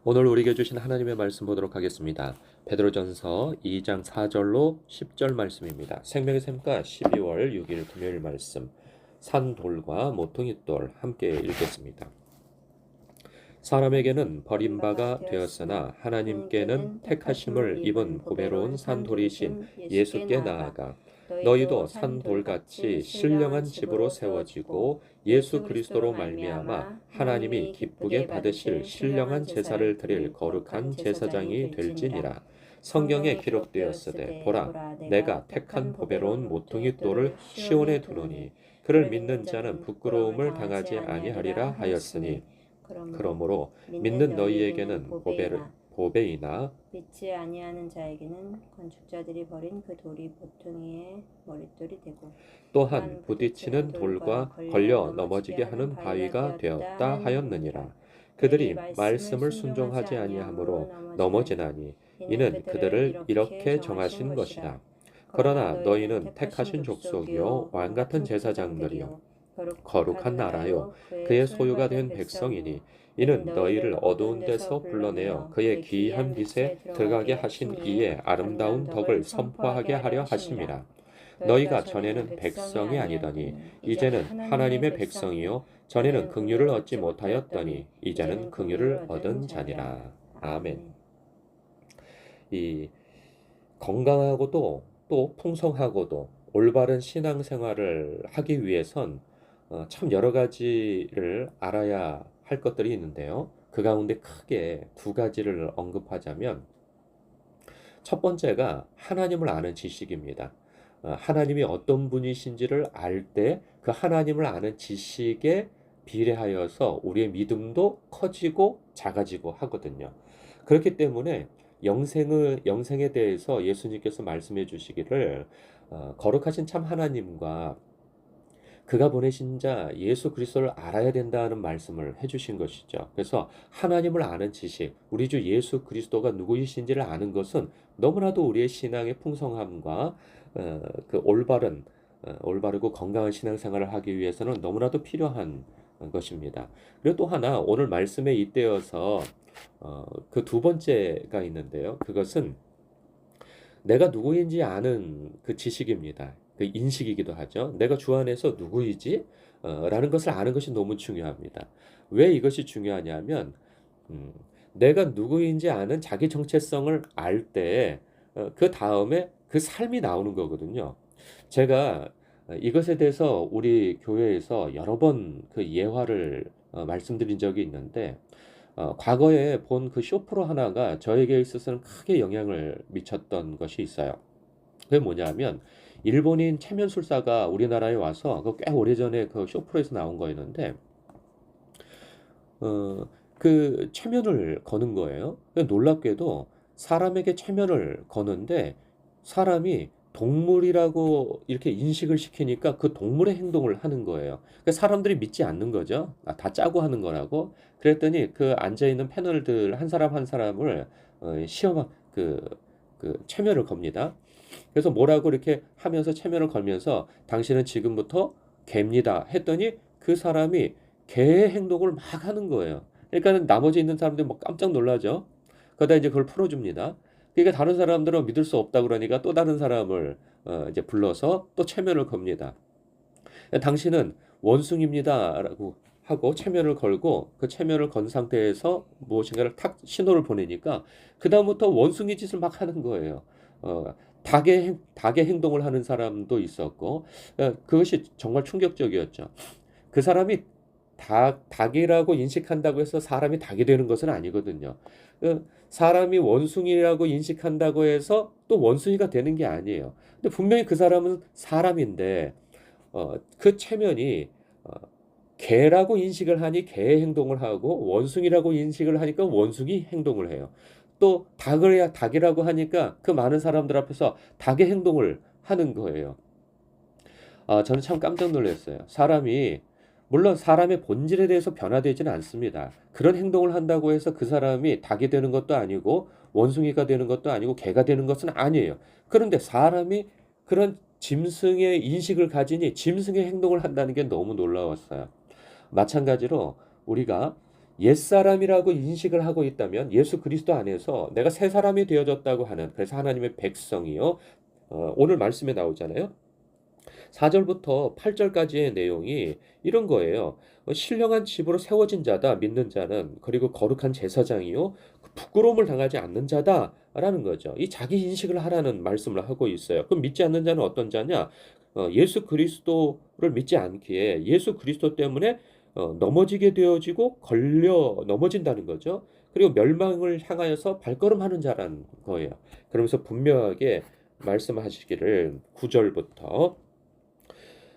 오늘 우리에게 주신 하나님의 말씀 보도록 하겠습니다. 베드로전서 2장 4절로 10절 말씀입니다. 생명의 샘가 12월 6일 금요일 말씀. 산돌과 모퉁이돌 함께 읽겠습니다. 사람에게는 버림바가 되었으나 하나님께는 택하심을 입은 보배로운 산돌이신 예수께 나아가 너희도 산돌같이 신령한 집으로 세워지고 예수 그리스도로 말미암아 하나님이 기쁘게 받으실 신령한 제사를 드릴 거룩한 제사장이 될지니라. 성경에 기록되었으되 보라 내가 택한 보배로운 모퉁이 돌을 시온에 두노니 그를 믿는 자는 부끄러움을 당하지 아니하리라 하였으니 그러므로 믿는 너희에게는 보배이나 믿지 아니하는 자에게는 건축자들이 버린 그 돌이 보퉁이의 머릿돌이 되고 또한 부딪히는 돌과 걸려 넘어지게 하는 바위가 되었다 하였느니라. 그들이 말씀을 순종하지 아니하므로 넘어지나니 이는 그들을 이렇게 정하신 것이라. 그러나 너희는 택하신 족속이요 왕 같은 제사장들이요 거룩한 나라요 그의 소유가 된 백성이니 이는 너희를 어두운 데서 불러내어 그의 귀한 빛에 들어가게 하신 이의 아름다운 덕을 선포하게 하려 하심이라. 너희가 전에는 백성이 아니더니 이제는 하나님의 백성이요 전에는 긍휼을 얻지 못하였더니 이제는 긍휼을 얻은 자니라. 아멘. 이 건강하고도 또 풍성하고도 올바른 신앙생활을 하기 위해선 참 여러 가지를 알아야 할 것들이 있는데요. 그 가운데 크게 두 가지를 언급하자면 첫 번째가 하나님을 아는 지식입니다. 하나님이 어떤 분이신지를 알 때 그 하나님을 아는 지식에 비례하여서 우리의 믿음도 커지고 작아지고 하거든요. 그렇기 때문에 영생에 대해서 예수님께서 말씀해 주시기를 거룩하신 참 하나님과 그가 보내신 자 예수 그리스도를 알아야 된다는 말씀을 해주신 것이죠. 그래서 하나님을 아는 지식, 우리 주 예수 그리스도가 누구이신지를 아는 것은 너무나도 우리의 신앙의 풍성함과 그 올바르고 건강한 신앙생활을 하기 위해서는 너무나도 필요한 것입니다. 그리고 또 하나 오늘 말씀에 잇대어서 그 두 번째가 있는데요. 그것은 내가 누구인지 아는 그 지식입니다. 그 인식이기도 하죠. 내가 주 안에서 누구이지? 라는 것을 아는 것이 너무 중요합니다. 왜 이것이 중요하냐면, 음, 내가 누구인지 아는 자기 정체성을 알 때, 그 다음에 그 삶이 나오는 거거든요. 제가 이것에 대해서 우리 교회에서 여러 번 그 예화를 말씀드린 적이 있는데, 과거에 본 그 쇼프로 하나가 저에게 있어서는 크게 영향을 미쳤던 것이 있어요. 그게 뭐냐면 일본인 체면술사가 우리나라에 와서 꽤 오래전에 그 쇼프로에서 나온 거였는데 어, 그 체면을 거는 거예요. 놀랍게도 사람에게 체면을 거는데 사람이 동물이라고 이렇게 인식을 시키니까 그 동물의 행동을 하는 거예요. 그러니까 사람들이 믿지 않는 거죠. 다 짜고 하는 거라고. 그랬더니 그 앉아있는 패널들 한 사람 한 사람을 시험 그 체면을 겁니다. 그래서 뭐라고 이렇게 하면서 체면을 걸면서 당신은 지금부터 개입니다 했더니 그 사람이 개의 행동을 막 하는 거예요. 그러니까 나머지 있는 사람들이 막 깜짝 놀라죠. 그러다 이제 그걸 풀어줍니다. 그러니까 다른 사람들은 믿을 수 없다 그러니까 또 다른 사람을 이제 불러서 또 체면을 겁니다. 당신은 원숭이입니다라고 하고 체면을 걸고 그 체면을 건 상태에서 무엇인가를 탁 신호를 보내니까 그다음부터 원숭이 짓을 막 하는 거예요. 닭의 행동을 하는 사람도 있었고 그것이 정말 충격적이었죠. 그 사람이 닭이라고 인식한다고 해서 사람이 닭이 되는 것은 아니거든요. 사람이 원숭이라고 인식한다고 해서 또 원숭이가 되는 게 아니에요. 근데 분명히 그 사람은 사람인데 그 체면이 어, 개라고 인식을 하니 개의 행동을 하고 원숭이라고 인식을 하니까 원숭이 행동을 해요. 또 닭이라고 하니까 그 많은 사람들 앞에서 닭의 행동을 하는 거예요. 저는 참 깜짝 놀랐어요. 물론 사람의 본질에 대해서 변화되지는 않습니다. 그런 행동을 한다고 해서 그 사람이 닭이 되는 것도 아니고 원숭이가 되는 것도 아니고 개가 되는 것은 아니에요. 그런데 사람이 그런 짐승의 인식을 가지니 짐승의 행동을 한다는 게 너무 놀라웠어요. 마찬가지로 우리가 옛사람이라고 인식을 하고 있다면 예수 그리스도 안에서 내가 새 사람이 되어졌다고 하는, 그래서 하나님의 백성이요. 오늘 말씀에 나오잖아요. 4절부터 8절까지의 내용이 이런 거예요. 신령한 집으로 세워진 자다, 믿는 자는. 그리고 거룩한 제사장이요, 부끄러움을 당하지 않는 자다라는 거죠. 이 자기 인식을 하라는 말씀을 하고 있어요. 그럼 믿지 않는 자는 어떤 자냐? 예수 그리스도를 믿지 않기에 예수 그리스도 때문에 넘어지게 되어지고 걸려 넘어진다는 거죠. 그리고 멸망을 향하여서 발걸음하는 자라는 거예요. 그러면서 분명하게 말씀하시기를 9절부터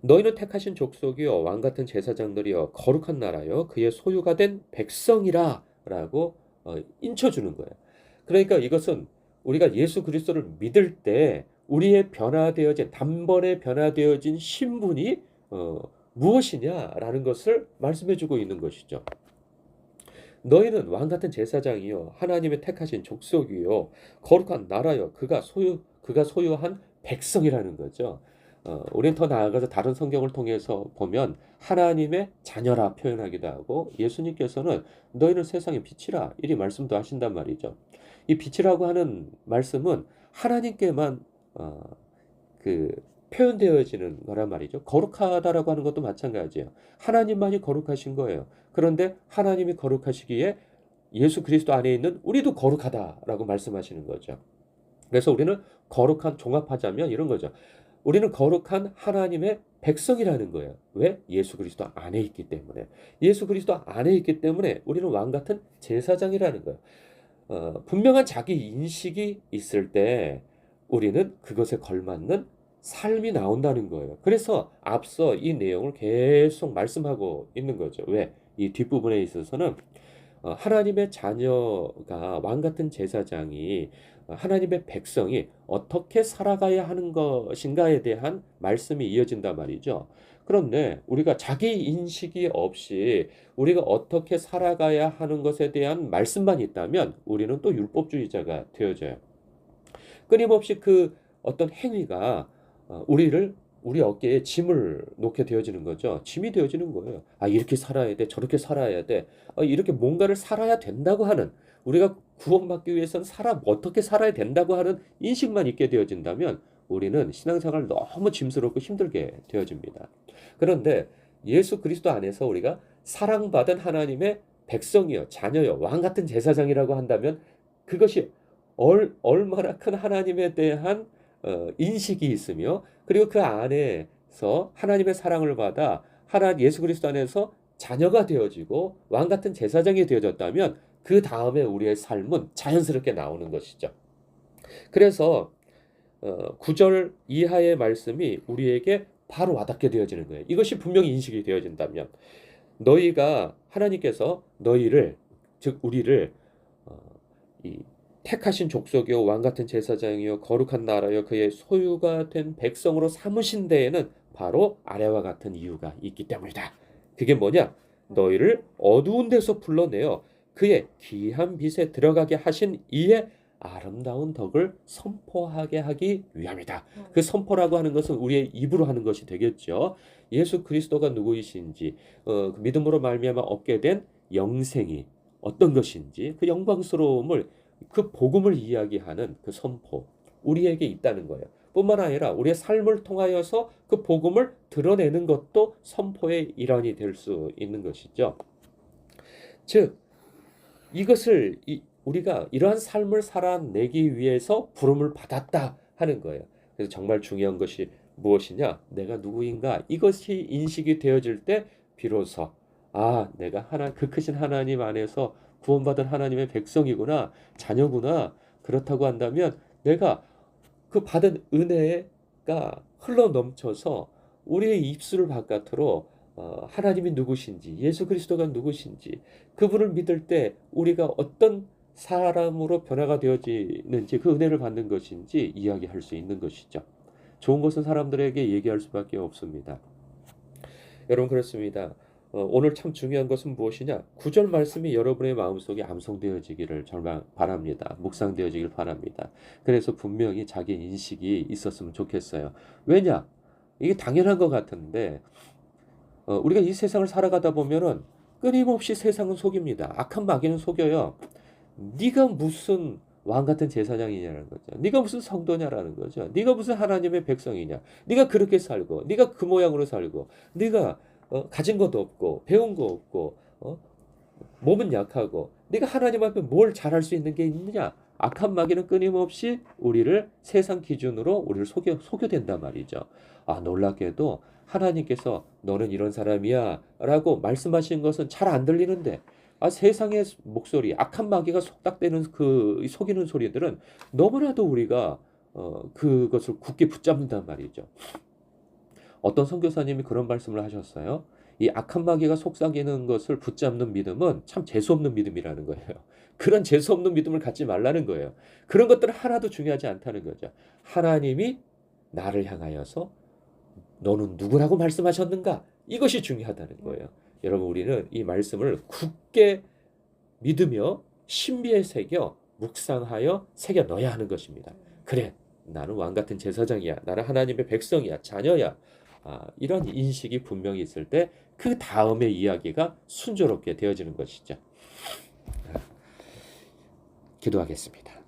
너희는 택하신 족속이요 왕 같은 제사장들이요 거룩한 나라요 그의 소유가 된 백성이라 라고 인쳐주는 거예요. 그러니까 이것은 우리가 예수 그리스도를 믿을 때 우리의 변화되어진, 단번에 변화되어진 신분이 무엇이냐라는 것을 말씀해주고 있는 것이죠. 너희는 왕 같은 제사장이요 하나님의 택하신 족속이요 거룩한 나라요 그가 소유한 백성이라는 거죠. 우리는 더 나아가서 다른 성경을 통해서 보면 하나님의 자녀라 표현하기도 하고, 예수님께서는 너희는 세상의 빛이라 이리 말씀도 하신단 말이죠. 이 빛이라고 하는 말씀은 하나님께만 그 표현되어지는 거란 말이죠. 거룩하다라고 하는 것도 마찬가지예요. 하나님만이 거룩하신 거예요. 그런데 하나님이 거룩하시기에 예수 그리스도 안에 있는 우리도 거룩하다라고 말씀하시는 거죠. 그래서 우리는 거룩한, 종합하자면 이런 거죠. 우리는 거룩한 하나님의 백성이라는 거예요. 왜? 예수 그리스도 안에 있기 때문에. 예수 그리스도 안에 있기 때문에 우리는 왕 같은 제사장이라는 거예요. 분명한 자기 인식이 있을 때 우리는 그것에 걸맞는 삶이 나온다는 거예요. 그래서 앞서 이 내용을 계속 말씀하고 있는 거죠. 왜? 이 뒷부분에 있어서는 하나님의 자녀가 왕 같은 제사장이 하나님의 백성이 어떻게 살아가야 하는 것인가에 대한 말씀이 이어진단 말이죠. 그런데 우리가 자기 인식이 없이 우리가 어떻게 살아가야 하는 것에 대한 말씀만 있다면 우리는 또 율법주의자가 되어져요. 끊임없이 그 어떤 행위가 우리 어깨에 짐을 놓게 되어지는 거죠. 짐이 되어지는 거예요. 아, 이렇게 살아야 돼. 저렇게 살아야 돼. 이렇게 뭔가를 살아야 된다고 하는, 우리가 구원받기 위해서는 어떻게 살아야 된다고 하는 인식만 있게 되어진다면 우리는 신앙생활을 너무 짐스럽고 힘들게 되어집니다. 그런데 예수 그리스도 안에서 우리가 사랑받은 하나님의 백성이요, 자녀요, 왕 같은 제사장이라고 한다면 그것이 얼마나 큰 하나님에 대한 인식이 있으며, 그리고 그 안에서 하나님의 사랑을 받아 예수 그리스도 안에서 자녀가 되어지고 왕 같은 제사장이 되어졌다면 그 다음에 우리의 삶은 자연스럽게 나오는 것이죠. 그래서 9절 이하의 말씀이 우리에게 바로 와닿게 되어지는 거예요. 이것이 분명히 인식이 되어진다면 너희가, 하나님께서 너희를, 즉 우리를 이 택하신 족속이요 왕 같은 제사장이요 거룩한 나라요 그의 소유가 된 백성으로 삼으신 데에는 바로 아래와 같은 이유가 있기 때문이다. 그게 뭐냐? 너희를 어두운 데서 불러내어 그의 귀한 빛에 들어가게 하신 이의 아름다운 덕을 선포하게 하기 위함이다. 그 선포라고 하는 것은 우리의 입으로 하는 것이 되겠죠. 예수 그리스도가 누구이신지, 그 믿음으로 말미암아 얻게 된 영생이 어떤 것인지, 그 영광스러움을, 그 복음을 이야기하는 그 선포, 우리에게 있다는 거예요. 뿐만 아니라 우리의 삶을 통하여서 그 복음을 드러내는 것도 선포의 일환이 될 수 있는 것이죠. 즉 이것을 우리가 이러한 삶을 살아내기 위해서 부름을 받았다 하는 거예요. 그래서 정말 중요한 것이 무엇이냐? 내가 누구인가? 이것이 인식이 되어질 때 비로소 내가 그 크신 하나님 안에서 구원받은 하나님의 백성이구나, 자녀구나. 그렇다고 한다면 내가 그 받은 은혜가 흘러 넘쳐서 우리의 입술을 바깥으로 하나님이 누구신지, 예수 그리스도가 누구신지, 그분을 믿을 때 우리가 어떤 사람으로 변화가 되어지는지, 그 은혜를 받는 것인지 이야기할 수 있는 것이죠. 좋은 것은 사람들에게 얘기할 수밖에 없습니다. 여러분, 그렇습니다. 오늘 참 중요한 것은 무엇이냐? 9절 말씀이 여러분의 마음속에 암송되어지기를 바랍니다. 묵상되어지길 바랍니다. 그래서 분명히 자기 인식이 있었으면 좋겠어요. 왜냐? 이게 당연한 것 같은데 우리가 이 세상을 살아가다 보면은 끊임없이 세상은 속입니다. 악한 마귀는 속여요. 네가 무슨 왕 같은 제사장이냐는 거죠. 네가 무슨 성도냐라는 거죠. 네가 무슨 하나님의 백성이냐. 네가 그렇게 살고, 네가 그 모양으로 살고, 네가 가진 것도 없고, 배운 거 없고, 몸은 약하고, 네가 하나님 앞에 뭘 잘할 수 있는 게 있느냐. 악한 마귀는 끊임없이 우리를 세상 기준으로 우리를 속여댄단 말이죠. 아, 놀랍게도 하나님께서 너는 이런 사람이야 라고 말씀하신 것은 잘 안 들리는데, 아, 세상의 목소리, 악한 마귀가 속닥대는 그 속이는 소리들은 너무나도 우리가 그것을 굳게 붙잡는단 말이죠. 어떤 선교사님이 그런 말씀을 하셨어요. 이 악한 마귀가 속삭이는 것을 붙잡는 믿음은 참 재수없는 믿음이라는 거예요. 그런 재수없는 믿음을 갖지 말라는 거예요. 그런 것들은 하나도 중요하지 않다는 거죠. 하나님이 나를 향하여서 너는 누구라고 말씀하셨는가? 이것이 중요하다는 거예요. 여러분, 우리는 이 말씀을 굳게 믿으며 신비에 새겨 묵상하여 새겨 넣어야 하는 것입니다. 그래, 나는 왕 같은 제사장이야. 나는 하나님의 백성이야. 자녀야. 아, 이런 인식이 분명히 있을 때 그 다음의 이야기가 순조롭게 되어지는 것이죠. 기도하겠습니다.